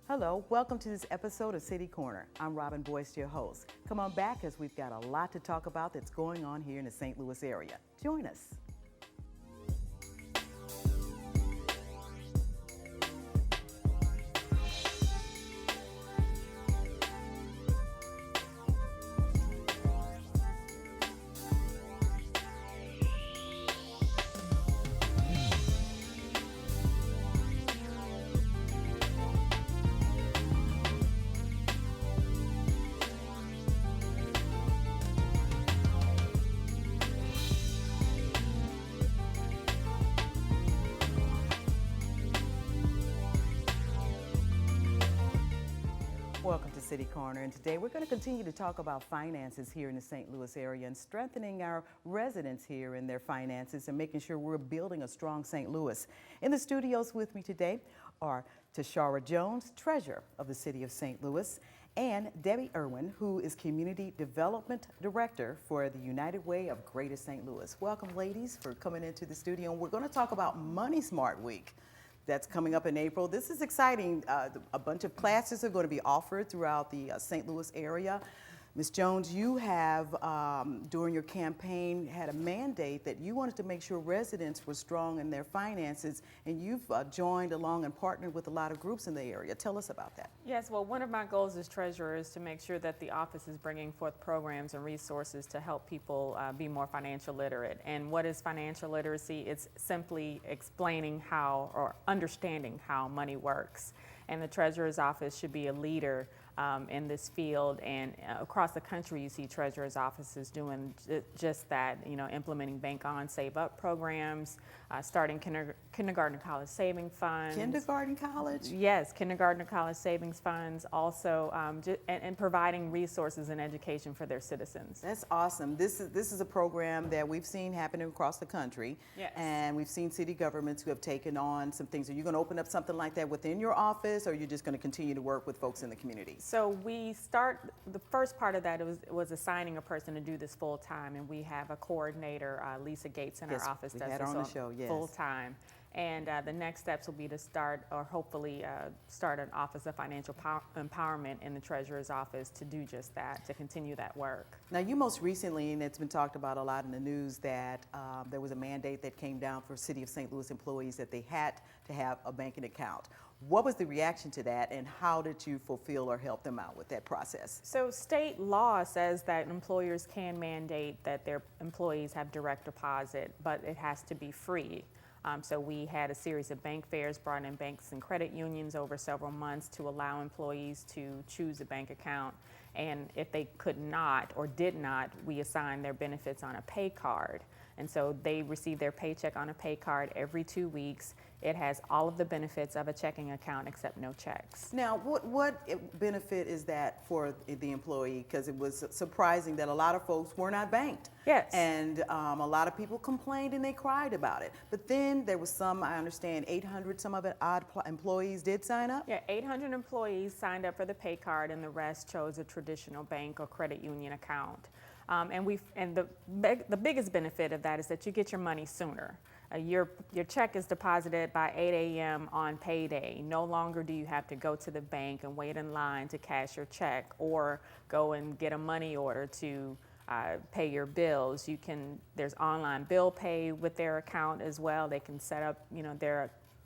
Hello, welcome to this episode of City Corner. I'm Robin Boyce, your host. Come on back as we've got a lot to talk about that's going on here in the St. Louis area. Join us. Welcome to City Corner, and today we're going to continue to talk about finances here in the St. Louis area and strengthening our residents here in their finances and making sure we're building a strong St. Louis. In the studios with me today are Tashara Jones, Treasurer of the City of St. Louis, and Debbie Irwin, who is Community Development Director for the United Way of Greater St. Louis. Welcome, ladies, for coming into the studio. And we're going to talk about Money Smart Week. That's coming up in April. This is exciting. A bunch of classes are going to be offered throughout the St. Louis area. Ms. Jones, you have, during your campaign, had a mandate that you wanted to make sure residents were strong in their finances, and you've joined along and partnered with a lot of groups in the area. Tell us about that. Yes, well, one of my goals as treasurer is to make sure that the office is bringing forth programs and resources to help people be more financial literate. And what is financial literacy? It's simply explaining how or understanding how money works. And the treasurer's office should be a leader in this field, and across the country you see treasurer's offices doing just that, implementing bank on, save up programs, starting kindergarten college saving funds. Kindergarten college? Yes, kindergarten college savings funds, also and providing resources and education for their citizens. That's awesome. This is a program that we've seen happening across the country. Yes. And we've seen city governments who have taken on some things. Are you going to open up something like that within your office, or are you just going to continue to work with folks in the community? So the first part of that was assigning a person to do this full time, and we have a coordinator, Lisa Gates, in our office does this on the show, yes. Full time. And the next steps will be to start, or hopefully start an Office of Financial Empowerment in the Treasurer's office to do just that, to continue that work. Now, you most recently, and it's been talked about a lot in the news, that there was a mandate that came down for City of St. Louis employees that they had to have a banking account. What was the reaction to that, and how did you fulfill or help them out with that process? So state law says that employers can mandate that their employees have direct deposit, but it has to be free. So we had a series of bank fairs, brought in banks and credit unions over several months to allow employees to choose a bank account. And if they could not or did not, we assigned their benefits on a pay card. And so they receive their paycheck on a pay card every 2 weeks. It has all of the benefits of a checking account except no checks. Now, what benefit is that for the employee? Because it was surprising that a lot of folks were not banked. Yes. And a lot of people complained and they cried about it. But then there was some, I understand, 800 some of it odd employees did sign up? Yeah, 800 employees signed up for the pay card, and the rest chose a traditional bank or credit union account. And the biggest benefit of that is that you get your money sooner. Your check is deposited by 8 a.m. on payday. No longer do you have to go to the bank and wait in line to cash your check or go and get a money order to pay your bills. There's online bill pay with their account as well. They can set up,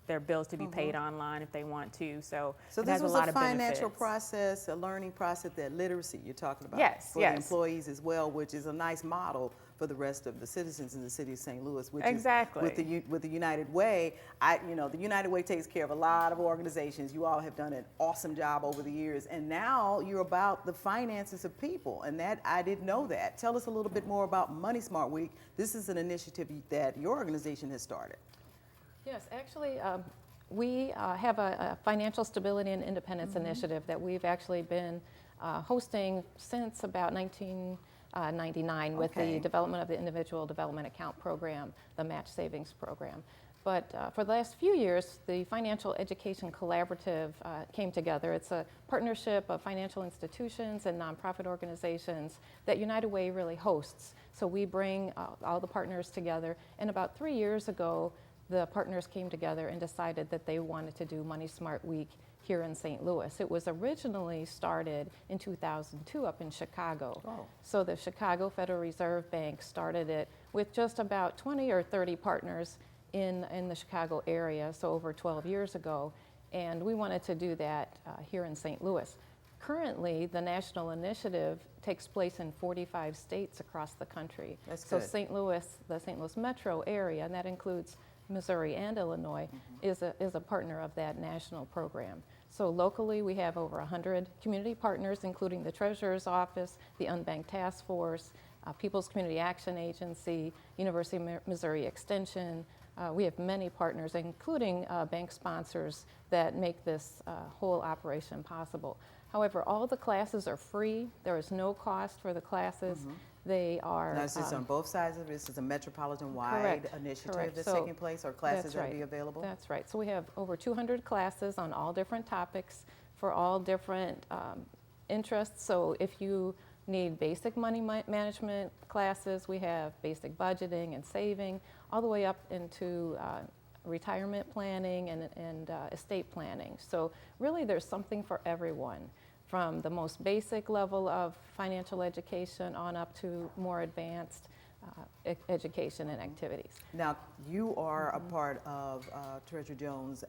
their bills to be paid online if they want to. So it this has was a lot a of financial benefits. process, a learning process, that literacy you're talking about Yes, for the employees as well, which is a nice model for the rest of the citizens in the city of St. Louis, which Exactly. is with the United Way. The United Way takes care of a lot of organizations. You all have done an awesome job over the years, and now you're about the finances of people, and that I didn't know that. Tell us a little bit more about Money Smart Week. This is an initiative that your organization has started. Yes, actually, we have a financial stability and independence initiative that we've actually been hosting since about 1999 with the development of the Individual Development Account Program, the Match Savings Program. But for the last few years, the Financial Education Collaborative came together. It's a partnership of financial institutions and nonprofit organizations that United Way really hosts. So we bring all the partners together. And about 3 years ago, the partners came together and decided that they wanted to do Money Smart Week here in St. Louis. It was originally started in 2002 up in Chicago. Oh. So the Chicago Federal Reserve Bank started it with just about 20 or 30 partners in the Chicago area, so over 12 years ago. And we wanted to do that here in St. Louis. Currently, the national initiative takes place in 45 states across the country. That's so good. St. Louis, the St. Louis metro area, and that includes Missouri and Illinois, is a partner of that national program. So locally, we have over 100 community partners, including the Treasurer's Office, the Unbanked Task Force, People's Community Action Agency, University of Missouri Extension. We have many partners, including bank sponsors, that make this whole operation possible. However, all the classes are free. There is no cost for the classes. They are. Now, is this on both sides of this? Is a metropolitan-wide correct, initiative correct. that's So taking place, or classes that's that will right. be available? That's right. So we have over 200 classes on all different topics for all different interests. So if you need basic money management classes, we have basic budgeting and saving, all the way up into retirement planning and estate planning. So really there's something for everyone, from the most basic level of financial education on up to more advanced education and activities. Now, you are a part of Treasurer Jones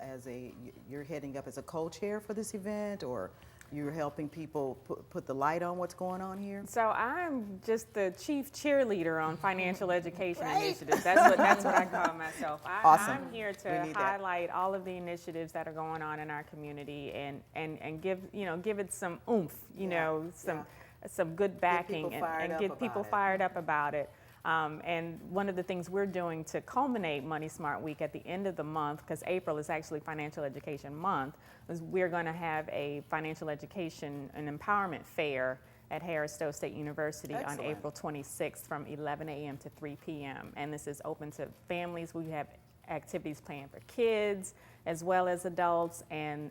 you're heading up as a co-chair for this event, or you're helping people put the light on what's going on here? So I'm just the chief cheerleader on financial education initiatives. That's what I call myself. Awesome. I'm here We to need that. highlight all of the initiatives that are going on in our community and give it some oomph, some good backing and get people fired up about it. And one of the things we're doing to culminate Money Smart Week at the end of the month, because April is actually Financial Education Month, is we're going to have a financial education and empowerment fair at Harris-Stowe State University Excellent. on April 26th from 11 a.m. to 3 p.m. And this is open to families. We have activities planned for kids as well as adults, and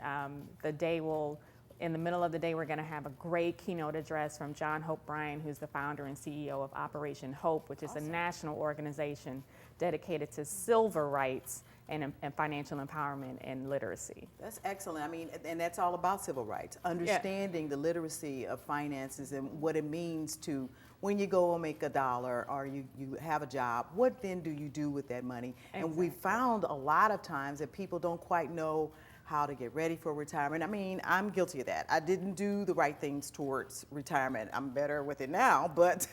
in the middle of the day, we're going to have a great keynote address from John Hope Bryan, who's the founder and CEO of Operation Hope, which is a national organization dedicated to civil rights and financial empowerment and literacy. That's excellent. I mean, and that's all about civil rights, understanding the literacy of finances and what it means to, when you go and make $1 or you have a job, what then do you do with that money? Exactly. And we found a lot of times that people don't quite know how to get ready for retirement. I mean, I'm guilty of that. I didn't do the right things towards retirement. I'm better with it now, but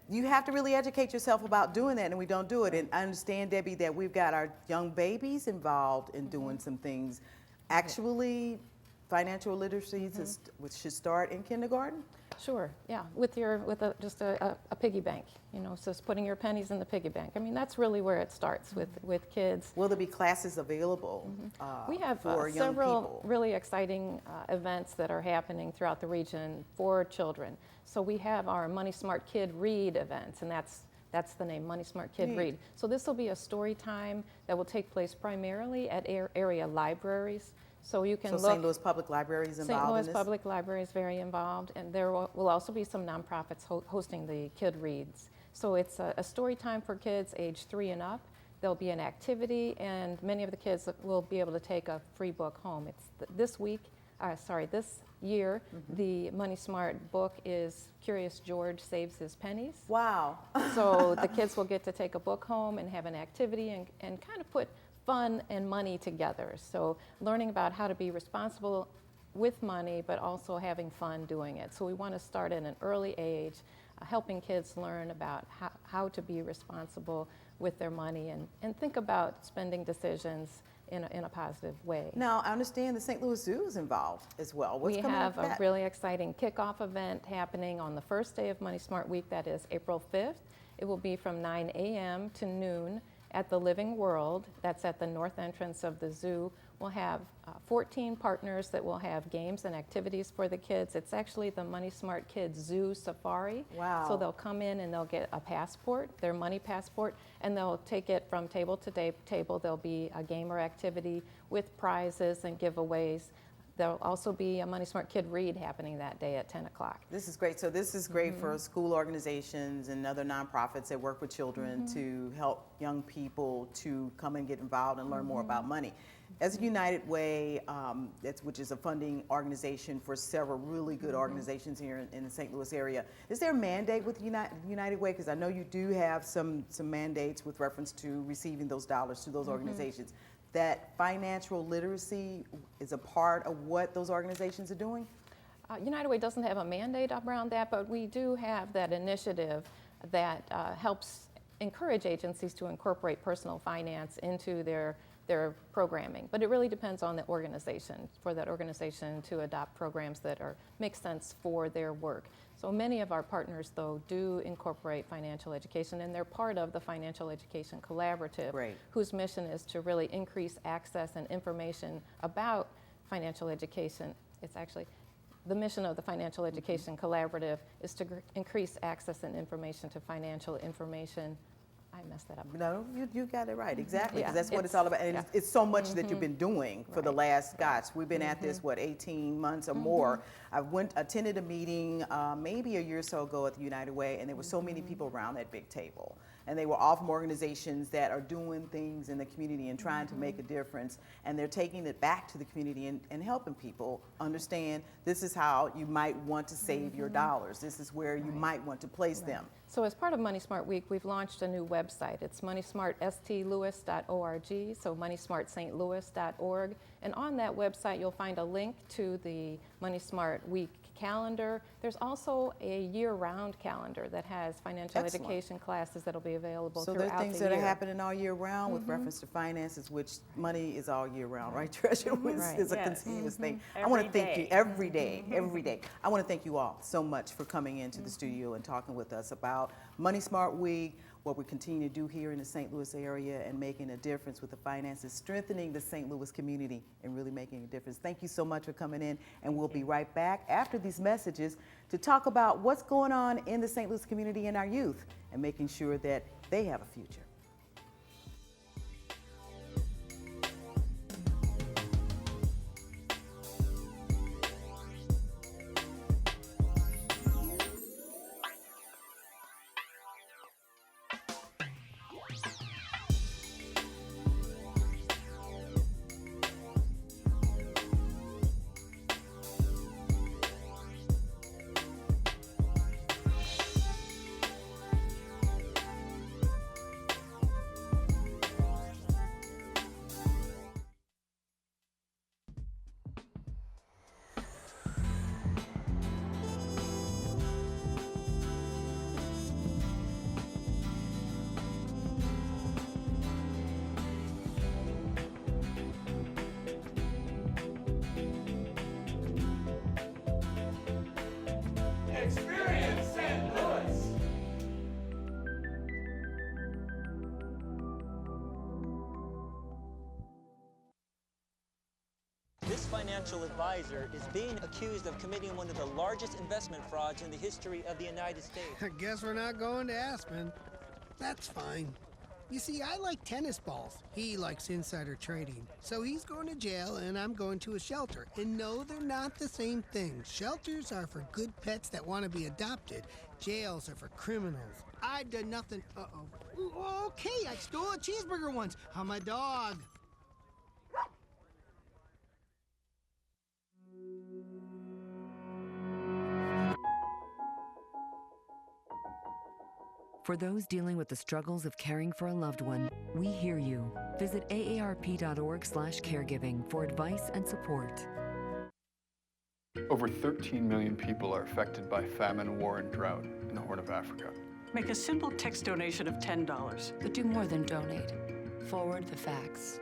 you have to really educate yourself about doing that, and we don't do it. And I understand, Debbie, that we've got our young babies involved in doing some things. Actually, financial literacy which should start in kindergarten? Sure, yeah, just a piggy bank, so it's putting your pennies in the piggy bank. I mean, that's really where it starts with kids. Will there be classes available We have for young several people? really exciting events that are happening throughout the region for children. So we have our Money Smart Kid Read events, and that's the name, Money Smart Kid Neat. Read. So this will be a story time that will take place primarily at area libraries. So you can So look. St. Louis Public Library is involved St. in Louis this? Public Library is very involved, and there will also be some nonprofits hosting the Kid Reads. So it's a story time for kids age 3 and up. There'll be an activity, and many of the kids will be able to take a free book home. It's this year, the Money Smart book is Curious George Saves His Pennies. Wow. So the kids will get to take a book home and have an activity and kind of put fun and money together. So learning about how to be responsible with money, but also having fun doing it. So we want to start at an early age, helping kids learn about how to be responsible with their money and think about spending decisions in a positive way. Now, I understand the St. Louis Zoo is involved as well. What's We coming have up with a that? really exciting kickoff event happening on the first day of Money Smart Week, that is April 5th. It will be from 9 a.m. to noon at the Living World. That's at the north entrance of the zoo. We'll have 14 partners that will have games and activities for the kids. It's actually the Money Smart Kids Zoo Safari. Wow. So they'll come in and they'll get a passport, their money passport, and they'll take it from table to table. There'll be a game or activity with prizes and giveaways. There'll also be a Money Smart Kid Read happening that day at 10 o'clock. This is great. So this is great for school organizations and other nonprofits that work with children to help young people to come and get involved and learn more about money. As United Way, which is a funding organization for several really good organizations here in the St. Louis area, is there a mandate with United Way? Because I know you do have some mandates with reference to receiving those dollars to those organizations. That financial literacy is a part of what those organizations are doing? United Way doesn't have a mandate around that, but we do have that initiative that helps encourage agencies to incorporate personal finance into their programming. But it really depends on the organization, for that organization to adopt programs that make sense for their work. So many of our partners, though, do incorporate financial education, and they're part of the Financial Education Collaborative, Great. whose mission is to really increase access and information about financial education. It's actually the mission of the Financial Education Collaborative is to increase access and information to financial information. I messed that up. No, you got it right, exactly, Yeah, because that's what it's all about. And it's so much that you've been doing for the last, we've been at this, 18 months or more. I attended a meeting maybe a year or so ago at the United Way, and there were so many people around that big table. And they were all from organizations that are doing things in the community and trying to make a difference. And they're taking it back to the community and helping people understand this is how you might want to save your dollars. This is where you might want to place them. So as part of Money Smart Week, we've launched a new website. It's moneysmartstlewis.org, so moneysmartstlouis.org. And on that website, you'll find a link to the Money Smart Week calendar. There's also a year-round calendar that has financial education classes that'll be available throughout the year. So there are things that are happening all year round with reference to finances, which money is all year round, right, Treasurer? It's a continuous thing. I want to thank you every day. I want to thank you all so much for coming into the studio and talking with us about Money Smart Week, what we continue to do here in the St. Louis area and making a difference with the finances, strengthening the St. Louis community and really making a difference. Thank you so much for coming in, and we'll be right back after these messages to talk about what's going on in the St. Louis community and our youth and making sure that they have a future. Experience St. Louis. This financial advisor is being accused of committing one of the largest investment frauds in the history of the United States. I guess we're not going to Aspen. That's fine. You see, I like tennis balls. He likes insider trading. So he's going to jail and I'm going to a shelter. And no, they're not the same thing. Shelters are for good pets that want to be adopted. Jails are for criminals. I did nothing. Uh-oh. Ooh, okay, I stole a cheeseburger once. I'm a dog. For those dealing with the struggles of caring for a loved one, we hear you. Visit aarp.org/caregiving for advice and support. Over 13 million people are affected by famine, war, and drought in the Horn of Africa. Make a simple text donation of $10. But do more than donate. Forward the facts.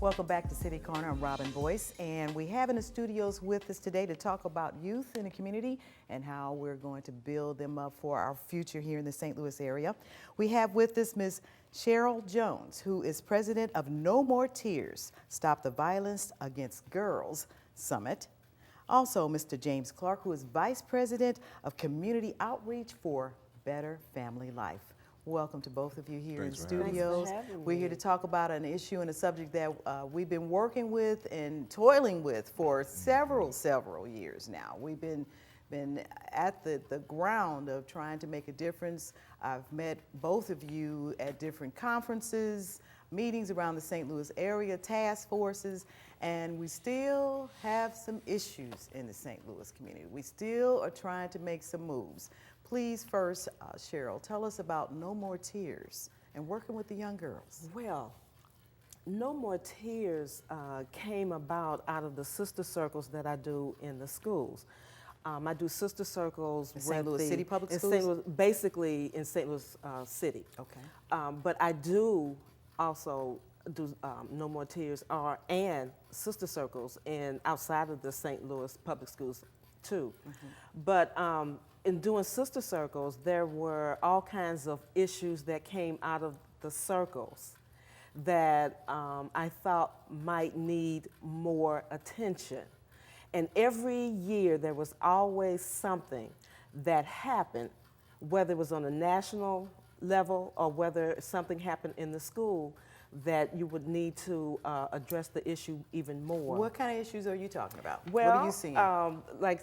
Welcome back to City Corner. I'm Robin Boyce, and we have in the studios with us today to talk about youth in the community and how we're going to build them up for our future here in the St. Louis area. We have with us Ms. Cheryl Jones, who is president of No More Tears, Stop the Violence Against Girls Summit. Also, Mr. James Clark, who is vice president of community outreach for Better Family Life. Welcome to both of you here in the studios. We're here to talk about an issue and a subject that we've been working with and toiling with for several years now. We've been at the ground of trying to make a difference. I've met both of you at different conferences, meetings around the St. Louis area, task forces, and we still have some issues in the St. Louis community. We still are trying to make some moves. Please first, Cheryl, tell us about No More Tears and working with the young girls. Well, No More Tears came about out of the sister circles that I do in the schools. I do sister circles in St. Louis City Public Schools? St. Louis, basically in St. Louis City. Okay. But I do also do No More Tears and sister circles outside of the St. Louis Public Schools too. But in doing sister circles, there were all kinds of issues that came out of the circles that I thought might need more attention. And every year there was always something that happened, whether it was on a national level or whether something happened in the school that you would need to address the issue even more. What kind of issues are you talking about? Well, what are you seeing? Like,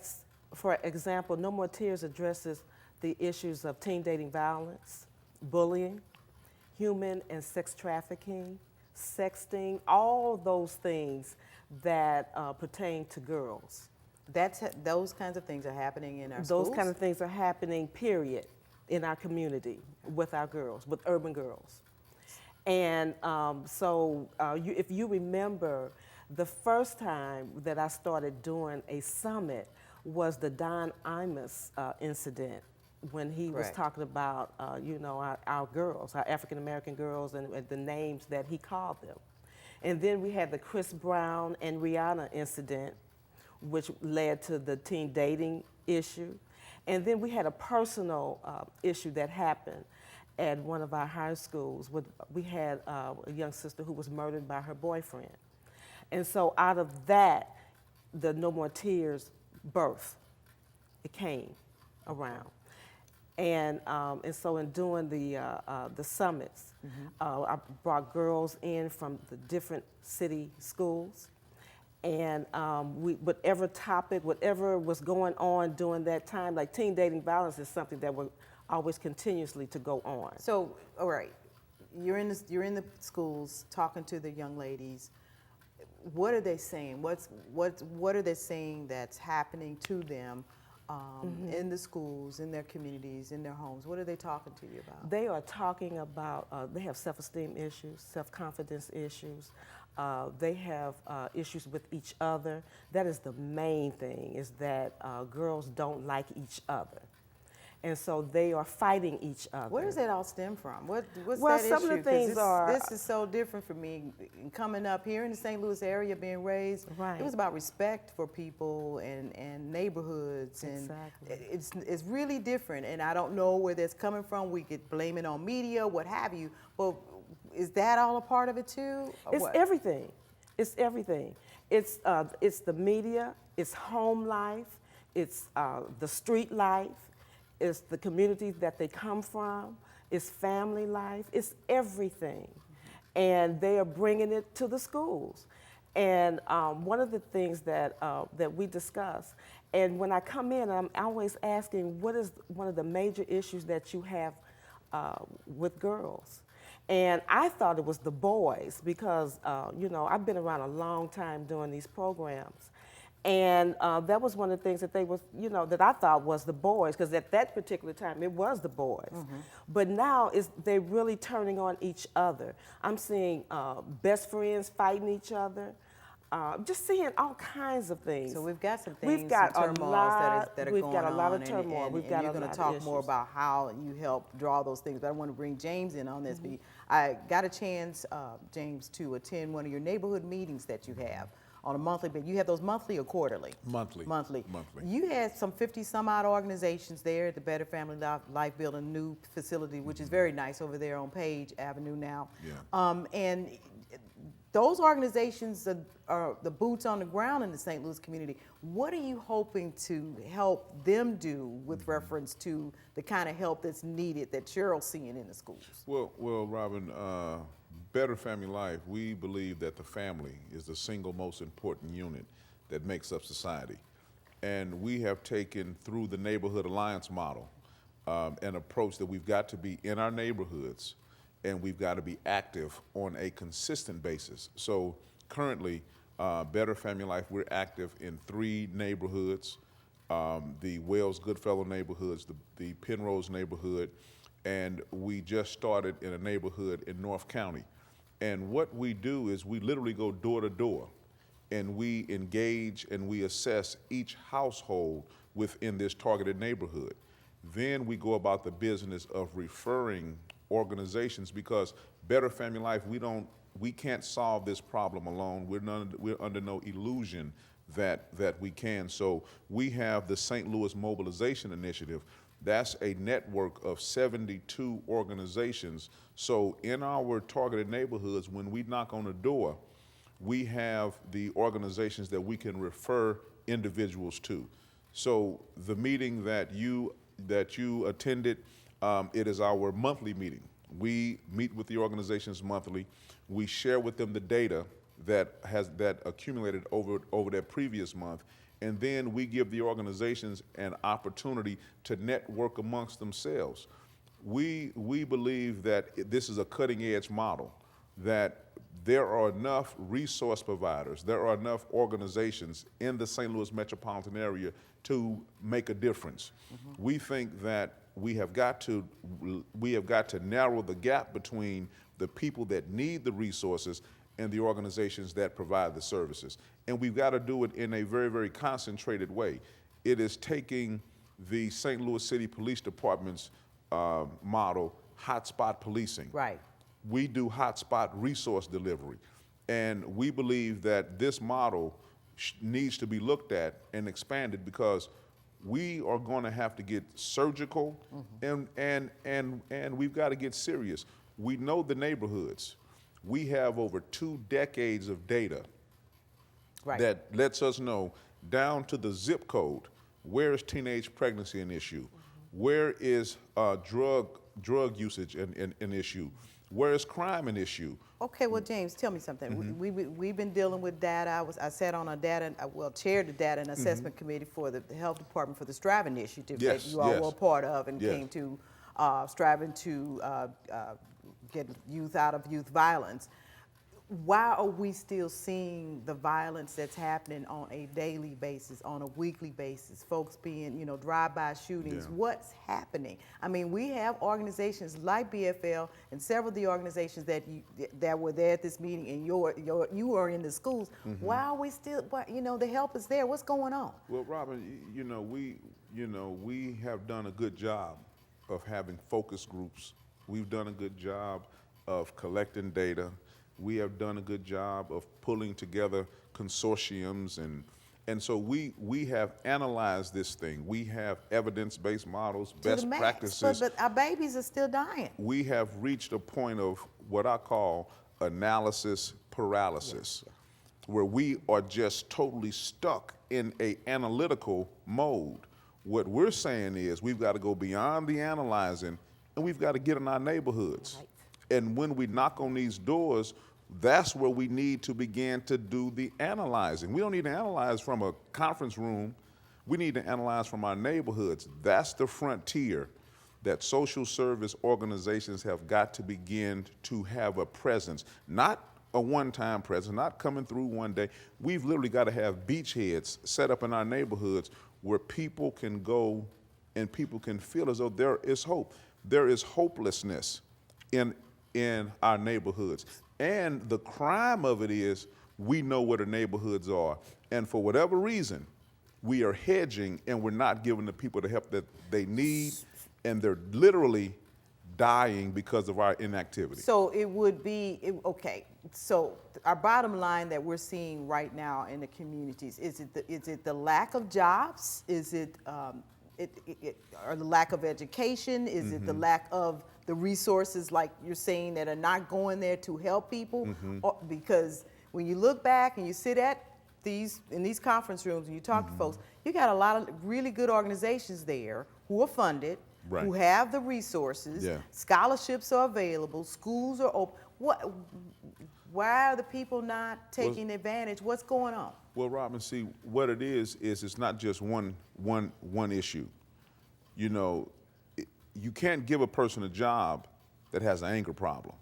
for example, No More Tears addresses the issues of teen dating violence, bullying, human and sex trafficking, sexting, all those things that pertain to girls. Those kinds of things are happening in our schools? Those kinds of things are happening, period, in our community with our girls, with urban girls. And if you remember, the first time that I started doing a summit was the Don Imus incident, when he was talking about, our girls, our African-American girls, and the names that he called them. And then we had the Chris Brown and Rihanna incident, which led to the teen dating issue. And then we had a personal issue that happened at one of our high schools. We had a young sister who was murdered by her boyfriend. And so out of that, the No More Tears birth, it came around. And so in doing the summits, I brought girls in from the different city schools. And whatever topic, whatever was going on during that time, like teen dating violence is something that will always continuously to go on. So, all right, you're in the schools talking to the young ladies. What are they saying? What are they saying that's happening to them in the schools, in their communities, in their homes? What are they talking to you about? They are talking about, they have self-esteem issues, self-confidence issues. They have issues with each other. That is the main thing, is that girls don't like each other. And so they are fighting each other. Where does that all stem from? What's well, that some issue? Of the things this is so different for me. Coming up here in the St. Louis area, being raised, right. It was about respect for people and neighborhoods, and it's really different. And I don't know where that's coming from. We could blame it on media, what have you. But is that all a part of it too? It's everything. It's everything. It's the media. It's home life. It's the street life. It's the communities that they come from. It's family life. It's everything. And they are bringing it to the schools. And one of the things that we discuss, and when I come in, I'm always asking, what is one of the major issues that you have with girls? And I thought it was the boys because, I've been around a long time doing these programs. And that was one of the things that that I thought was the boys, because at that particular time it was the boys. But now they're really turning on each other. I'm seeing best friends fighting each other. Just seeing all kinds of things. So we've got some things, some turmoils that are going on. We've got a lot of turmoil. And you're going to talk more about how you help draw those things. But I want to bring James in on this. I got a chance, James, to attend one of your neighborhood meetings that you have on a monthly basis. You have those monthly or quarterly? Monthly. Monthly. Monthly. You had some 50 some odd organizations there at the Better Family Life Building new facility, which is very nice over there on Page Avenue now. Yeah. And those organizations are the boots on the ground in the St. Louis community. What are you hoping to help them do with reference to the kind of help that's needed that Cheryl's seeing in the schools? Well, Robin, Better Family Life, we believe that the family is the single most important unit that makes up society. And we have taken through the Neighborhood Alliance model an approach that we've got to be in our neighborhoods and we've got to be active on a consistent basis. So currently, Better Family Life, we're active in 3 neighborhoods, the Wells Goodfellow neighborhoods, the Penrose neighborhood, and we just started in a neighborhood in North County. And what we do is we literally go door to door and we engage and we assess each household within this targeted neighborhood. Then we go about the business of referring organizations, because Better Family Life, we can't solve this problem alone. We're under no illusion that we can. So we have the St. Louis Mobilization Initiative. That's a network of 72 organizations. So in our targeted neighborhoods, when we knock on the door, we have the organizations that we can refer individuals to. So the meeting that you attended, it is our monthly meeting. We meet with the organizations monthly. We share with them the data that accumulated over that previous month, and then we give the organizations an opportunity to network amongst themselves. We believe that this is a cutting-edge model, that there are enough resource providers, there are enough organizations in the St. Louis metropolitan area to make a difference. Mm-hmm. We think that we have got to narrow the gap between the people that need the resources and the organizations that provide the services. And we've got to do it in a very, very concentrated way. It is taking the St. Louis City Police Department's model, hotspot policing. Right. We do hotspot resource delivery. And we believe that this model needs to be looked at and expanded, because we are going to have to get surgical, mm-hmm. and we've got to get serious. We know the neighborhoods. We have over 2 decades of data that lets us know down to the zip code, where is teenage pregnancy an issue? Mm-hmm. Where is drug usage an issue? Where is crime an issue? Okay, well, James, tell me something. Mm-hmm. We've been dealing with data. I sat on a chaired the data and assessment mm-hmm. committee for the health department for the Strive initiative that you all were a part of and came to striving to get youth out of youth violence. Why are we still seeing the violence that's happening on a daily basis, on a weekly basis? Folks being, drive-by shootings. Yeah. What's happening? I mean, we have organizations like BFL and several of the organizations that were there at this meeting, and you are in the schools. Mm-hmm. Why are we still? The help is there. What's going on? Well, Robin, we have done a good job of having focus groups. We've done a good job of collecting data. We have done a good job of pulling together consortiums, and so we have analyzed this thing. We have evidence-based models, best practices. But our babies are still dying. We have reached a point of what I call analysis paralysis, where we are just totally stuck in an analytical mode. What we're saying is we've got to go beyond the analyzing, and we've got to get in our neighborhoods. Right. And when we knock on these doors, that's where we need to begin to do the analyzing. We don't need to analyze from a conference room. We need to analyze from our neighborhoods. That's the frontier that social service organizations have got to begin to have a presence, not a one-time presence, not coming through one day. We've literally got to have beachheads set up in our neighborhoods where people can go and people can feel as though there is hope. There is hopelessness in our neighborhoods. And the crime of it is we know where the neighborhoods are. And for whatever reason, we are hedging and we're not giving the people the help that they need. And they're literally dying because of our inactivity. So it would be, okay, so our bottom line that we're seeing right now in the communities, is it the lack of jobs? Is it, or the lack of education? Is it the lack of the resources, like you're saying, that are not going there to help people? Or, because when you look back and you sit in these conference rooms and you talk to folks, you got a lot of really good organizations there who are funded, who have the resources, scholarships are available, schools are open. Why are the people not taking advantage? What's going on? Well, Robin, see, what it is it's not just one issue. You know, you can't give a person a job that has an anger problem.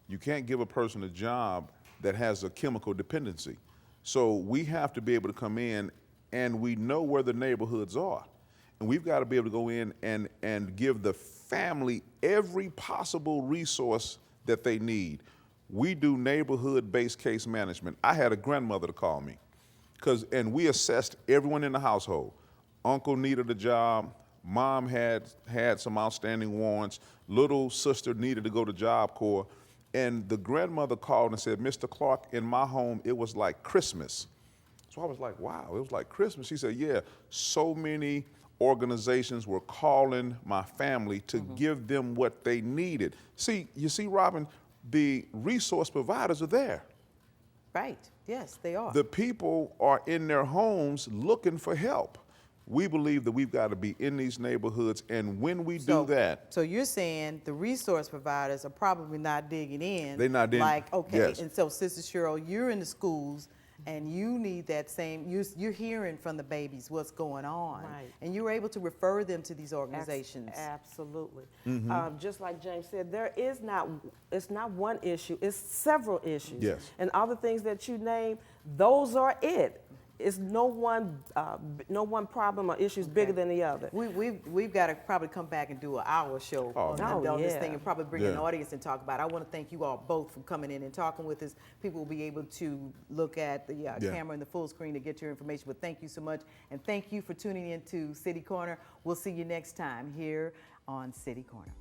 You can't give a person a job that has a chemical dependency. So we have to be able to come in, and we know where the neighborhoods are. And we've got to be able to go in and give the family every possible resource that they need. We do neighborhood-based case management. I had a grandmother to call me, and we assessed everyone in the household. Uncle needed a job, mom had some outstanding warrants, little sister needed to go to Job Corps, and the grandmother called and said, Mr. Clark, in my home, it was like Christmas. So I was like, wow, it was like Christmas. She said, yeah, so many organizations were calling my family to give them what they needed. You see, Robin, the resource providers are there. Right, yes, they are. The people are in their homes looking for help. We believe that we've got to be in these neighborhoods, and when we do that. So you're saying the resource providers are probably not digging in. They're not digging. Like, okay, yes. And so Sister Cheryl, you're in the schools, and you need that same, you're hearing from the babies what's going on. Right. And you're able to refer them to these organizations. Absolutely. Just like James said, it's not one issue, it's several issues. Yes. And all the things that you name, those are it. It's no one problem or issue is bigger than the other. We've got to probably come back and do an hour show on this thing, and probably bring an audience and talk about it. I want to thank you all both for coming in and talking with us. People will be able to look at the camera and the full screen to get your information. But thank you so much, and thank you for tuning in to City Corner. We'll see you next time here on City Corner.